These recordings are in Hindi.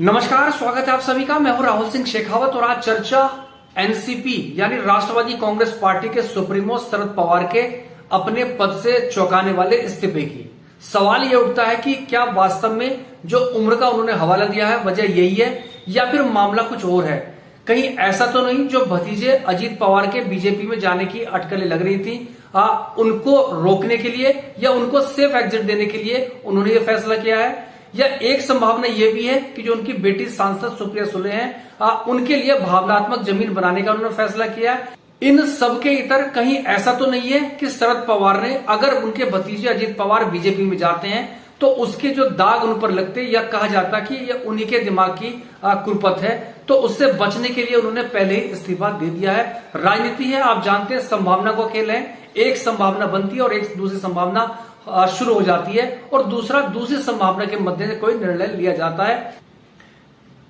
नमस्कार, स्वागत है आप सभी का। मैं हूं राहुल सिंह शेखावत और आज चर्चा एनसीपी यानी राष्ट्रवादी कांग्रेस पार्टी के सुप्रीमो शरद पवार के अपने पद से चौंकाने वाले इस्तीफे की। सवाल यह उठता है कि क्या वास्तव में जो उम्र का उन्होंने हवाला दिया है वजह यही है या फिर मामला कुछ और है। कहीं ऐसा तो नहीं जो भतीजे अजीत पवार के बीजेपी में जाने की अटकलें लग रही थी उनको रोकने के लिए या उनको सेफ एग्जिट देने के लिए उन्होंने ये फैसला किया है, या एक संभावना यह भी है कि जो उनकी बेटी सांसद सुप्रिया सुले हैं उनके लिए भावनात्मक जमीन बनाने का उन्होंने फैसला किया है। इन सबके इतर कहीं ऐसा तो नहीं है कि शरद पवार ने, अगर उनके भतीजे अजीत पवार बीजेपी में जाते हैं तो उसके जो दाग उन पर लगते या कहा जाता कि ये उन्हीं के दिमाग की कुरपत है, तो उससे बचने के लिए उन्होंने पहले ही इस्तीफा दे दिया है। राजनीति है, आप जानते हैं, संभावना को खेल है। एक संभावना बनती है और एक दूसरी संभावना शुरू हो जाती है और दूसरी संभावना के मध्य से कोई निर्णय लिया जाता है।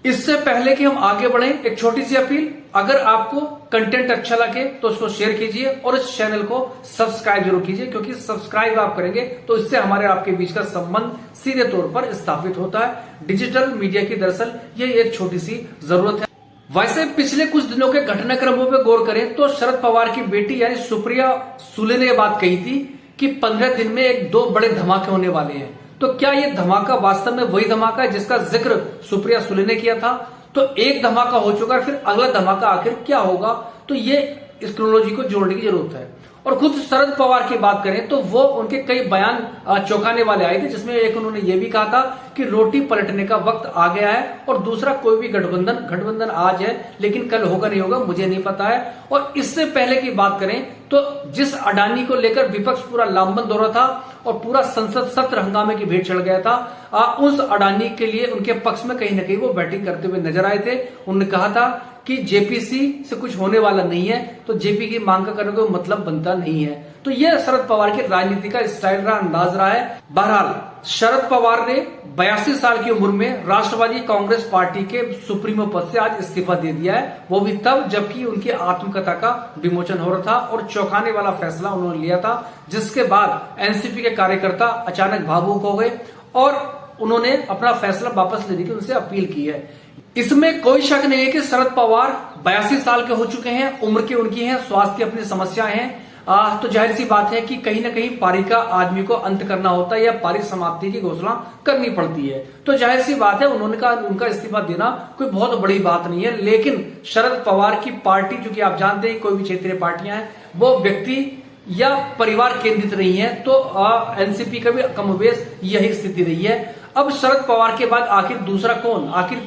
इससे पहले कि हम आगे बढ़ें, एक छोटी सी अपील, अगर आपको कंटेंट अच्छा लगे तो उसको शेयर कीजिए और इस चैनल को सब्सक्राइब जरूर कीजिए, क्योंकि सब्सक्राइब आप करेंगे तो इससे हमारे आपके बीच का संबंध सीधे तौर पर स्थापित होता है। डिजिटल मीडिया की दरअसल ये एक छोटी सी जरूरत है। वैसे पिछले कुछ दिनों के घटनाक्रमों पर गौर करें तो शरद पवार की बेटी यानी सुप्रिया सुले ने यह बात कही थी कि 15 दिन में दो बड़े धमाके होने वाले हैं। तो क्या ये धमाका वास्तव में वही धमाका है जिसका जिक्र सुप्रिया सुले ने किया था? तो एक धमाका हो चुका है, फिर अगला धमाका आखिर क्या होगा? तो ये इस क्रोनोलॉजी को जोड़ने की जरूरत है। और खुद शरद पवार की बात करें तो वो उनके कई बयान चौंकाने वाले आए थे, जिसमें एक उन्होंने ये भी कहा था कि रोटी पलटने का वक्त आ गया है और दूसरा कोई भी गठबंधन आज है लेकिन कल होगा नहीं होगा मुझे नहीं पता है। और इससे पहले की बात करें तो जिस अडानी को लेकर विपक्ष पूरा लामबंद हो रहा था और पूरा संसद सत्र हंगामे की भेंट चढ़ गया था, उस अडानी के लिए उनके पक्ष में कहीं ना कहीं वो बैटिंग करते हुए नजर आए थे। उन्होंने कहा था कि जेपीसी से कुछ होने वाला नहीं है, तो जेपी की मांग का करने का मतलब बनता नहीं है। तो यह शरद पवार की राजनीति का स्टाइल रहा, अंदाज रहा है। बहरहाल शरद पवार ने 82 साल की उम्र में राष्ट्रवादी कांग्रेस पार्टी के सुप्रीमो पद से आज इस्तीफा दे दिया है, वो भी तब जबकि उनकी आत्मकथा का विमोचन हो रहा था और चौंकाने वाला फैसला उन्होंने लिया था, जिसके बाद एनसीपी के कार्यकर्ता अचानक भावुक हो गए और उन्होंने अपना फैसला वापस लेने की उनसे अपील की है। इसमें कोई शक नहीं है कि शरद पवार 82 साल के हो चुके हैं, उम्र की उनकी है, स्वास्थ्य की अपनी समस्याएं हैं। तो जाहिर सी बात है कि कहीं ना कहीं पारी का आदमी को अंत करना होता है या पारी समाप्ति की घोषणा करनी पड़ती है। तो जाहिर सी बात है उनका इस्तीफा देना कोई बहुत बड़ी बात नहीं है। लेकिन शरद पवार की पार्टी, जो कि आप जानते हैं कोई भी क्षेत्रीय पार्टियां हैं वो व्यक्ति या परिवार केंद्रित रही है, तो एनसीपी का भी कमोबेश यही स्थिति रही है। अब शरद पवार के बाद आखिर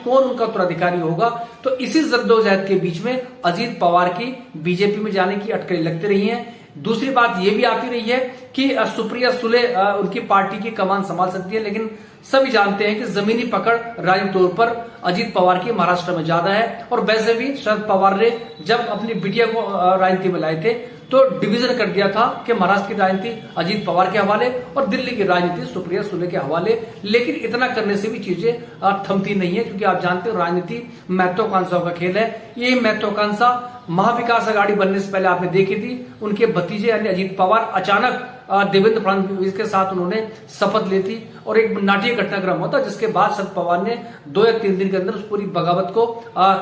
कौन उनका उत्तराधिकारी होगा? तो इसी जद्दोजहद के बीच में अजीत पवार की बीजेपी में जाने की अटकलें लगती रही हैं। दूसरी बात यह भी आती रही है कि सुप्रिया सुले उनकी पार्टी की कमान संभाल सकती है, लेकिन सभी जानते हैं कि जमीनी पकड़ राजनीतिक तौर पर अजीत पवार की महाराष्ट्र में ज्यादा है। और वैसे भी शरद पवार ने जब अपनी बिटिया को राजनीति में लाए थे तो डिवीजन कर दिया था कि महाराष्ट्र की राजनीति अजीत पवार के हवाले और दिल्ली की राजनीति सुप्रिया सुले के हवाले। लेकिन इतना करने से भी चीजें थमती नहीं है, क्योंकि आप जानते हो राजनीति महत्वाकांक्षाओं का खेल है। ये महत्वाकांक्षा महाविकास आघाड़ी बनने से पहले आपने देखी थी, उनके भतीजे यानी अजीत पवार अचानक देवेंद्र फडणवीस के साथ उन्होंने शपथ ली थी और एक नाट्य घटनाक्रम होता, जिसके बाद शरद पवार ने 2 या 3 दिन के अंदर उस पूरी बगावत को,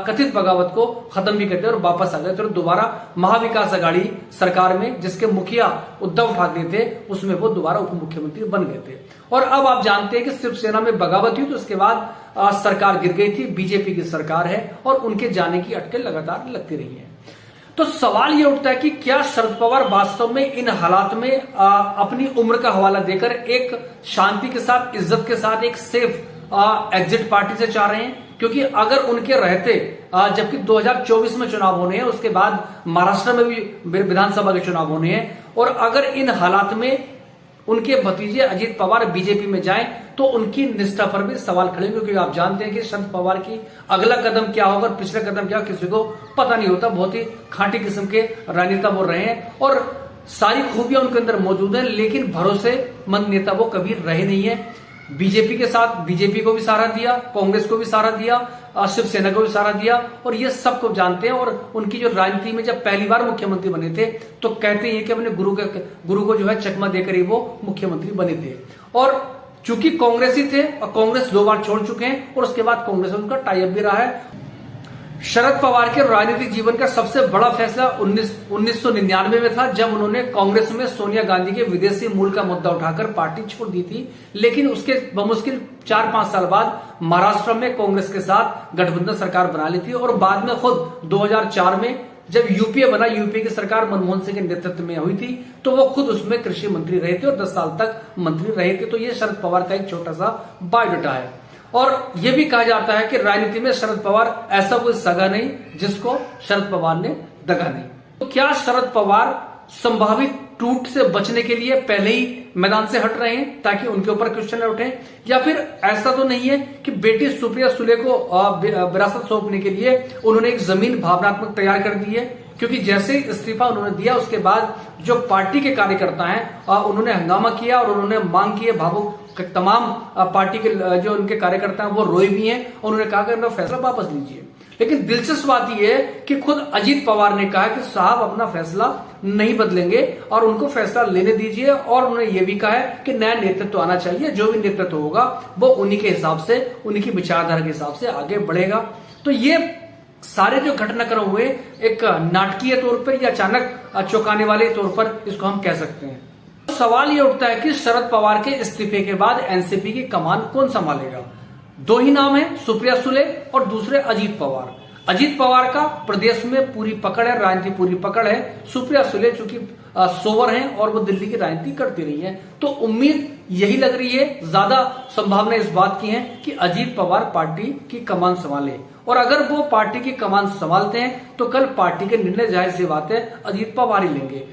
कथित बगावत को खत्म भी कर दिया और वापस आ गए। तो दोबारा महाविकास आघाड़ी सरकार में जिसके मुखिया उद्धव ठाकरे थे उसमें वो दोबारा उप मुख्यमंत्री बन गए थे। और अब आप जानते हैं कि शिवसेना में बगावत हुई तो उसके बाद सरकार गिर गई थी, बीजेपी की सरकार है और उनके जाने की अटकलें लगातार लगती रही है। तो सवाल यह उठता है कि क्या शरद पवार वास्तव में इन हालात में अपनी उम्र का हवाला देकर एक शांति के साथ, इज्जत के साथ एक सेफ एग्जिट पार्टी से चाह रहे हैं? क्योंकि अगर उनके रहते, जबकि 2024 में चुनाव होने हैं, उसके बाद महाराष्ट्र में भी विधानसभा के चुनाव होने हैं, और अगर इन हालात में उनके भतीजे अजीत पवार बीजेपी में जाएं तो उनकी निष्ठा पर भी सवाल खड़े होंगे, क्योंकि आप जानते हैं कि शरद पवार की अगला कदम क्या होगा, पिछला कदम क्या, किसी को पता नहीं होता। बहुत ही खांटी किस्म के राजनेता बोल रहे हैं और सारी खूबियां उनके अंदर मौजूद है, लेकिन भरोसेमंद नेता वो कभी रहे नहीं है। बीजेपी के साथ बीजेपी को भी सहारा दिया, कांग्रेस को भी सहारा दिया, शिवसेना को भी सहारा दिया, और ये सबको जानते हैं। और उनकी जो राजनीति में जब पहली बार मुख्यमंत्री बने थे तो कहते हैं कि अपने गुरु को जो है चकमा देकर ही वो मुख्यमंत्री बने थे। और चूंकि कांग्रेसी थे और कांग्रेस 2 बार छोड़ चुके हैं और उसके बाद कांग्रेस में उनका टाई अप भी रहा है। शरद पवार के राजनीतिक जीवन का सबसे बड़ा फैसला 1999 में था, जब उन्होंने कांग्रेस में सोनिया गांधी के विदेशी मूल का मुद्दा उठाकर पार्टी छोड़ दी थी। लेकिन उसके बमुश्किल 4-5 साल बाद महाराष्ट्र में कांग्रेस के साथ गठबंधन सरकार बना ली थी और बाद में खुद 2004 में जब यूपीए बना, यूपीए की सरकार मनमोहन सिंह के नेतृत्व में हुई थी, तो वो खुद उसमें कृषि मंत्री रहे थे और 10 साल तक मंत्री रहे थे। तो ये शरद पवार का एक छोटा सा बायोडाटा है। और यह भी कहा जाता है कि राजनीति में शरद पवार ऐसा कोई सगा नहीं जिसको शरद पवार ने दगा नहीं। तो क्या शरद पवार संभावित टूट से बचने के लिए पहले ही मैदान से हट रहे हैं ताकि उनके ऊपर क्वेश्चन न उठे, या फिर ऐसा तो नहीं है कि बेटी सुप्रिया सुले को विरासत सौंपने के लिए उन्होंने एक जमीन भावनात्मक तैयार कर दी है? क्योंकि जैसे ही इस्तीफा उन्होंने दिया उसके बाद जो पार्टी के कार्यकर्ता हैं उन्होंने हंगामा किया और उन्होंने मांग की है, भावुक तमाम पार्टी के जो उनके कार्यकर्ता हैं वो रोए भी हैं। उन्होंने कहा कि अपना फैसला वापस लीजिए। लेकिन दिलचस्प बात यह है कि खुद अजीत पवार ने कहा कि साहब अपना फैसला नहीं बदलेंगे और उनको फैसला लेने दीजिए। और उन्होंने यह भी कहा है कि नया नेतृत्व आना चाहिए, जो भी नेतृत्व होगा वो उन्हीं के हिसाब से, उन्हीं की विचारधारा के हिसाब से आगे बढ़ेगा। तो ये सारे जो घटनाक्रम हुए एक नाटकीय तौर पर या अचानक चौंकाने वाले तौर पर इसको हम कह सकते हैं। सवाल यह उठता है कि शरद पवार के इस्तीफे के बाद एनसीपी की कमान कौन संभालेगा? 2 ही नाम है, सुप्रिया सुले और दूसरे अजीत पवार। अजीत पवार का प्रदेश में पूरी पकड़ है, राजनीति पूरी पकड़ है। सुप्रिया सुले चूंकि सोवर हैं और वो दिल्ली की राजनीति करती रही है, तो उम्मीद यही लग रही है, ज्यादा संभावना इस बात की है कि अजीत पवार पार्टी की कमान संभाले। और अगर वो पार्टी की कमान संभालते हैं तो कल पार्टी के निर्णय जाहिर सी बात है अजीत पवार ही लेंगे।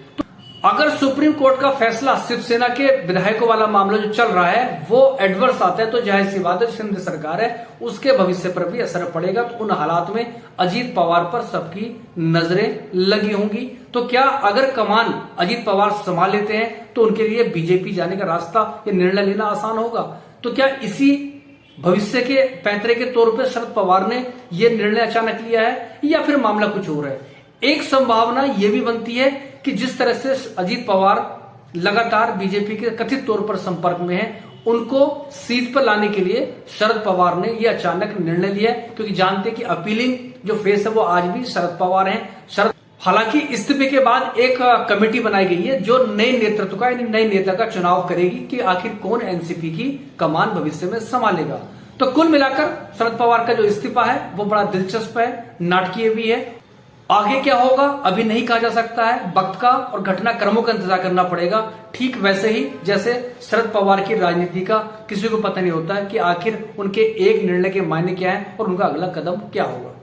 अगर सुप्रीम कोर्ट का फैसला शिवसेना के विधायकों वाला मामला जो चल रहा है वो एडवर्स आता है तो जाहिर सी बात है शिंदे सरकार है उसके भविष्य पर भी असर पड़ेगा। तो उन हालात में अजीत पवार पर सबकी नजरें लगी होंगी। तो क्या अगर कमान अजीत पवार संभाल लेते हैं तो उनके लिए बीजेपी जाने का रास्ता या निर्णय लेना आसान होगा? तो क्या इसी भविष्य के पैंतरे के तौर पर शरद पवार ने यह निर्णय अचानक लिया है या फिर मामला कुछ और है? एक संभावना यह भी बनती है कि जिस तरह से अजीत पवार लगातार बीजेपी के कथित तौर पर संपर्क में हैं, उनको सीट पर लाने के लिए शरद पवार ने यह अचानक निर्णय लिया है, क्योंकि जानते हैं कि अपीलिंग जो फेस है वो आज भी शरद पवार हैं। हालांकि इस्तीफे के बाद एक कमेटी बनाई गई है जो नए नेतृत्व का यानी नए नेता का चुनाव करेगी कि आखिर कौन एनसीपी की कमान भविष्य में संभालेगा। तो कुल मिलाकर शरद पवार का जो इस्तीफा है वो बड़ा दिलचस्प है, नाटकीय भी है। आगे क्या होगा अभी नहीं कहा जा सकता है, वक्त का और घटनाक्रमों का इंतजार करना पड़ेगा। ठीक वैसे ही जैसे शरद पवार की राजनीति का किसी को पता नहीं होता है कि आखिर उनके एक निर्णय के मायने क्या है और उनका अगला कदम क्या होगा।